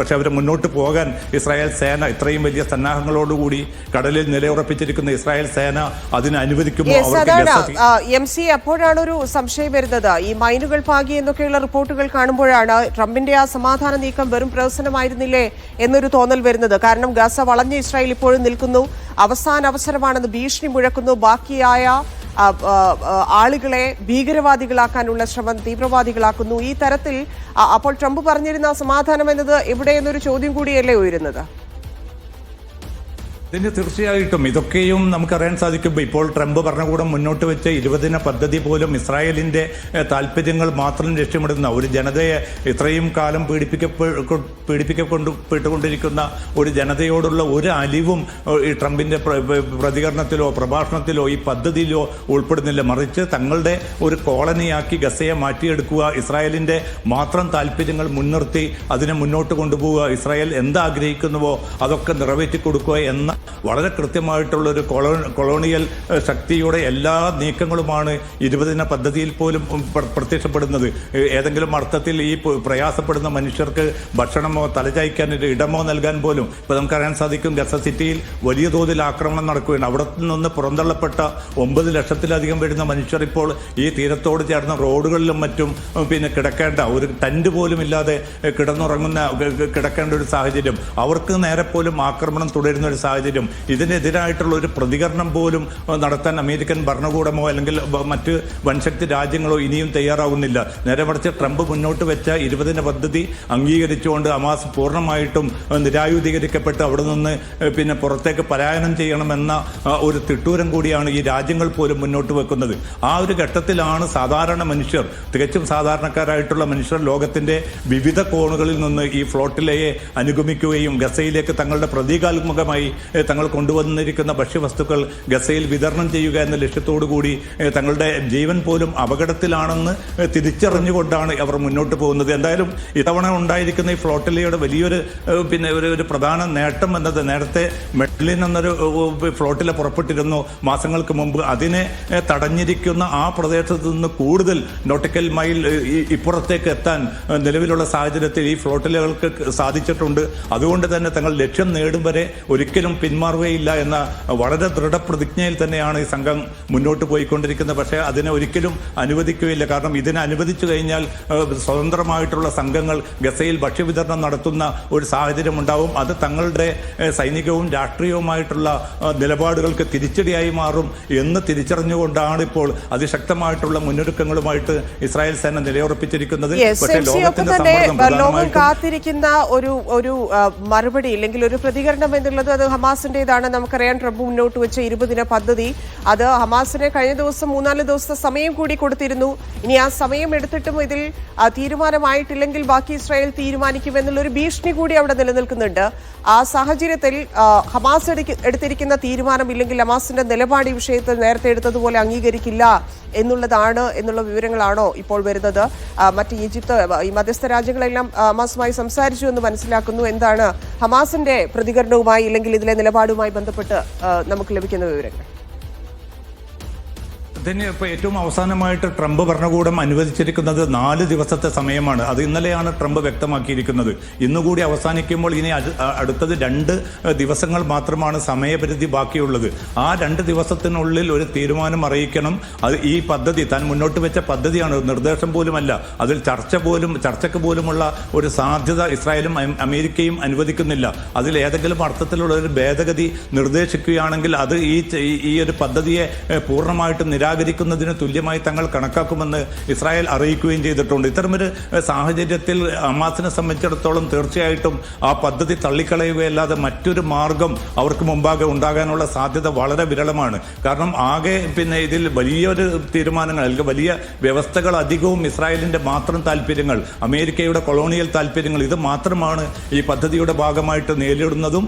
പക്ഷെ അവർ മുന്നോട്ട് പോകാൻ ഇസ്രായേൽ സേന ഇത്രയും വലിയ സന്നാഹങ്ങളോടുകൂടി കടലിൽ നിലയുറപ്പിച്ചിരിക്കുന്ന ഇസ്രായേൽ സേന അതിന് അനുവദിക്കുമോ? അപ്പോഴാണ് ഒരു സംശയം വരുന്നത്. ഈ മൈനുകൾ പാകി എന്നൊക്കെയുള്ള റിപ്പോർട്ടുകൾ കാണുമ്പോഴാണ് ട്രംപിന്റെ ആ സമാധാന നീക്കം വെറും പ്രഹസനമായിരുന്നില്ലേ എന്നൊരു തോന്നൽ വരുന്നത്. കാരണം ഗസ വളഞ്ഞ ഇസ്രായേൽ ഇപ്പോഴും നിൽക്കുന്നു, അവസാന അവസരമാണെന്ന് ഭീഷണി മുഴക്കുന്നു, ബാക്കിയായ ആളുകളെ ഭീകരവാദികളാക്കാനുള്ള ശ്രമം തീവ്രവാദികളാക്കുന്നു. ഈ തരത്തിൽ അപ്പോൾ ട്രംപ് പറഞ്ഞിരുന്ന സമാധാനം എന്നത് എവിടെയെന്നൊരു ചോദ്യം കൂടിയല്ലേ ഉയരുന്നത്? ഇതിന് തീർച്ചയായിട്ടും ഇതൊക്കെയും നമുക്കറിയാൻ സാധിക്കുമ്പോൾ ഇപ്പോൾ ട്രംപ് ഭരണകൂടം മുന്നോട്ട് വെച്ച 20 ദിന പദ്ധതി പോലും ഇസ്രായേലിന്റെ താല്പര്യങ്ങൾ മാത്രം ലക്ഷ്യമിടുന്ന ഒരു ജനതയെ ഇത്രയും കാലം പീഡിപ്പിക്കപ്പെട്ടുകൊണ്ടിരിക്കുന്ന ഒരു ജനതയോടുള്ള ഒരു അലിവും ഈ ട്രംപിന്റെ പ്രതികരണത്തിലോ പ്രഭാഷണത്തിലോ ഈ പദ്ധതിയിലോ ഉൾപ്പെടുന്നില്ല. മറിച്ച് തങ്ങളുടെ ഒരു കോളനിയാക്കി ഗസയെ മാറ്റിയെടുക്കുക, ഇസ്രായേലിന്റെ മാത്രം താല്പര്യങ്ങൾ മുൻനിർത്തി അതിനെ മുന്നോട്ട് കൊണ്ടുപോവുക, ഇസ്രായേൽ എന്താഗ്രഹിക്കുന്നുവോ അതൊക്കെ നിറവേറ്റി കൊടുക്കുക എന്ന വളരെ കൃത്യമായിട്ടുള്ള ഒരു കൊളോണിയൽ ശക്തിയുടെ എല്ലാ നീക്കങ്ങളുമാണ് 20 ദിന പദ്ധതിയിൽ പോലും പ്രത്യക്ഷപ്പെടുന്നത്. ഏതെങ്കിലും അർത്ഥത്തിൽ ഈ പ്രയാസപ്പെടുന്ന മനുഷ്യർക്ക് ഭക്ഷണമോ തലചായ്ക്കാൻ ഒരു ഇടമോ നൽകാൻ പോലും ഇപ്പൊ നമുക്കറിയാൻ സാധിക്കും. ഗസ സിറ്റിയിൽ വലിയ തോതിൽ ആക്രമണം നടക്കുകയാണ്. അവിടെ നിന്ന് പുറന്തള്ളപ്പെട്ട 9 ലക്ഷത്തിലധികം വരുന്ന മനുഷ്യർ ഇപ്പോൾ ഈ തീരത്തോട് ചേർന്ന റോഡുകളിലും മറ്റും പിന്നെ കിടക്കേണ്ട ഒരു ടെന്റ് പോലും ഇല്ലാതെ കിടക്കേണ്ട ഒരു സാഹചര്യം, അവർക്ക് നേരെ പോലും ആക്രമണം തുടരുന്ന ഒരു സാഹചര്യം. ഇതിനെതിരായിട്ടുള്ള ഒരു പ്രതികരണം പോലും നടത്താൻ അമേരിക്കൻ ഭരണകൂടമോ അല്ലെങ്കിൽ മറ്റ് വൻശക്തി രാജ്യങ്ങളോ ഇനിയും തയ്യാറാവുന്നില്ല. നേരെ മറിച്ച് ട്രംപ് മുന്നോട്ട് വെച്ച 20 ദിന പദ്ധതി അംഗീകരിച്ചുകൊണ്ട് ഹമാസ് പൂർണ്ണമായിട്ടും നിരായുധീകരിക്കപ്പെട്ട് അവിടെ നിന്ന് പിന്നെ പുറത്തേക്ക് പലായനം ചെയ്യണമെന്ന ഒരു തിട്ടൂരം കൂടിയാണ് ഈ രാജ്യങ്ങൾ പോലും മുന്നോട്ട് വെക്കുന്നത്. ആ ഒരു ഘട്ടത്തിലാണ് സാധാരണ മനുഷ്യർ, തികച്ചും സാധാരണക്കാരായിട്ടുള്ള മനുഷ്യർ ലോകത്തിന്റെ വിവിധ കോണുകളിൽ നിന്ന് ഈ ഫ്ലോട്ടിലയെ അനുഗമിക്കുകയും ഗസയിലേക്ക് തങ്ങളുടെ പ്രതീകാത്മകമായി തങ്ങൾ കൊണ്ടുവന്നിരിക്കുന്ന ഭക്ഷ്യവസ്തുക്കൾ ഗസയിൽ വിതരണം ചെയ്യുക എന്ന ലക്ഷ്യത്തോടുകൂടി തങ്ങളുടെ ജീവൻ പോലും അപകടത്തിലാണെന്ന് തിരിച്ചറിഞ്ഞുകൊണ്ടാണ് അവർ മുന്നോട്ട് പോകുന്നത്. എന്തായാലും ഇത്തവണ ഉണ്ടായിരിക്കുന്ന ഈ ഫ്ലോട്ടിലയുടെ വലിയൊരു ഒരു പ്രധാന നേട്ടം എന്നത്, നേരത്തെ മെഡ്ലിൻ എന്നൊരു ഫ്ലോട്ടില പുറപ്പെട്ടിരുന്നു മാസങ്ങൾക്ക് മുമ്പ്. അതിനെ തടഞ്ഞിരിക്കുന്ന ആ പ്രദേശത്ത് നിന്ന് കൂടുതൽ നോട്ടിക്കൽ മൈൽ ഇപ്പുറത്തേക്ക് എത്താൻ നിലവിലുള്ള സാഹചര്യത്തിൽ ഈ ഫ്ലോട്ടിലകൾക്ക് സാധിച്ചിട്ടുണ്ട്. അതുകൊണ്ട് തന്നെ തങ്ങൾ ലക്ഷ്യം നേടും വരെ ഒരിക്കലും പിന്മാറുകയില്ല എന്ന വളരെ ദൃഢപ്രതിജ്ഞയിൽ തന്നെയാണ് ഈ സംഘം മുന്നോട്ട് പോയിക്കൊണ്ടിരിക്കുന്നത്. പക്ഷേ അതിനെ ഒരിക്കലും അനുവദിക്കുകയില്ല. കാരണം ഇതിനെ അനുവദിച്ചു കഴിഞ്ഞാൽ സ്വതന്ത്രമായിട്ടുള്ള സംഘങ്ങൾ ഗസയിൽ ഭക്ഷ്യവിതരണം നടത്തുന്ന ഒരു സാഹചര്യം ഉണ്ടാവും. അത് തങ്ങളുടെ സൈനികവും രാഷ്ട്രീയവുമായിട്ടുള്ള നിലപാടുകൾക്ക് തിരിച്ചടിയായി മാറും എന്ന് തിരിച്ചറിഞ്ഞുകൊണ്ടാണ് ഇപ്പോൾ അതിശക്തമായിട്ടുള്ള മുന്നൊരുക്കങ്ങളുമായിട്ട് ഇസ്രായേൽ സേന നിലയുറപ്പിച്ചിരിക്കുന്നത്. പക്ഷേ ലോകം കാത്തിരിക്കുന്ന ഒരു മറുപടി അല്ലെങ്കിൽ ഒരു പ്രതികരണം എന്നുള്ളത് അത് ഹമാസിന്റേതാണ്. നമുക്കറിയാം ട്രംപ് മുന്നോട്ട് വെച്ച 20 ദിന പദ്ധതി, അത് ഹമാസിന് കഴിഞ്ഞ ദിവസം 3-4 ദിവസത്തെ സമയം കൂടി കൊടുത്തിരുന്നു. ഇനി ആ സമയം എടുത്തിട്ടും ഇതിൽ തീരുമാനമായിട്ടില്ലെങ്കിൽ ബാക്കി ഇസ്രായേൽ തീരുമാനിക്കുമെന്നുള്ളൊരു ഭീഷണി കൂടി അവിടെ നിലനിൽക്കുന്നുണ്ട്. ആ സാഹചര്യത്തിൽ ഹമാസ് എടുത്തിരിക്കുന്ന തീരുമാനം ഇല്ലെങ്കിൽ ഹമാസിന്റെ നിലപാട് ഈ വിഷയത്തിൽ നേരത്തെ എടുത്തതുപോലെ അംഗീകരിക്കില്ല എന്നുള്ള വിവരങ്ങളാണോ ഇപ്പോൾ വരുന്നത്? മറ്റ് ഈജിപ്ത്, ഈ മധ്യസ്ഥ രാജ്യങ്ങളെല്ലാം ഹമാസുമായി സംസാരിച്ചു എന്ന് മനസ്സിലാക്കുന്നു. എന്താണ് ഹമാസിന്റെ പ്രതികരണവുമായി അല്ലെങ്കിൽ ഇതിലെ നിലപാടുമായി ബന്ധപ്പെട്ട് നമുക്ക് ലഭിക്കുന്ന വിവരങ്ങൾ? ഇതിന് ഇപ്പോൾ ഏറ്റവും അവസാനമായിട്ട് ട്രംപ് ഭരണകൂടം അനുവദിച്ചിരിക്കുന്നത് 4 ദിവസത്തെ സമയമാണ്. അത് ഇന്നലെയാണ് ട്രംപ് വ്യക്തമാക്കിയിരിക്കുന്നത്. ഇന്നുകൂടി അവസാനിക്കുമ്പോൾ ഇനി അടുത്തത് 2 ദിവസങ്ങൾ മാത്രമാണ് സമയപരിധി ബാക്കിയുള്ളത്. ആ 2 ദിവസത്തിനുള്ളിൽ ഒരു തീരുമാനം അറിയിക്കണം. അത് ഈ പദ്ധതി താൻ മുന്നോട്ട് വെച്ച പദ്ധതിയാണ്, നിർദ്ദേശം പോലുമല്ല. അതിൽ ചർച്ചയ്ക്ക് പോലുമുള്ള ഒരു സാധ്യത ഇസ്രായേലും അമേരിക്കയും അനുവദിക്കുന്നില്ല. അതിൽ ഏതെങ്കിലും അർത്ഥത്തിലുള്ള ഒരു ഭേദഗതി നിർദ്ദേശിക്കുകയാണെങ്കിൽ അത് ഈ ഒരു പദ്ധതിയെ പൂർണ്ണമായിട്ടും നിരാകരിക്കുന്നതിന് തുല്യമായി തങ്ങൾ കണക്കാക്കുമെന്ന് ഇസ്രായേൽ അറിയിക്കുകയും ചെയ്തിട്ടുണ്ട്. ഇത്തരമൊരു സാഹചര്യത്തിൽ ഹമാസിനെ സംബന്ധിച്ചിടത്തോളം തീർച്ചയായിട്ടും ആ പദ്ധതി തള്ളിക്കളയുകയല്ലാതെ മറ്റൊരു മാർഗം അവർക്ക് മുമ്പാകെ ഉണ്ടാകാനുള്ള സാധ്യത വളരെ വിരളമാണ്. കാരണം ആകെ ഇതിൽ വലിയൊരു തീരുമാനങ്ങൾ അല്ലെങ്കിൽ വലിയ വ്യവസ്ഥകൾ അധികവും ഇസ്രായേലിന്റെ മാത്രം താല്പര്യങ്ങൾ, അമേരിക്കയുടെ കൊളോണിയൽ താല്പര്യങ്ങൾ, ഇത് മാത്രമാണ് ഈ പദ്ധതിയുടെ ഭാഗമായിട്ട് നേരിടുന്നതും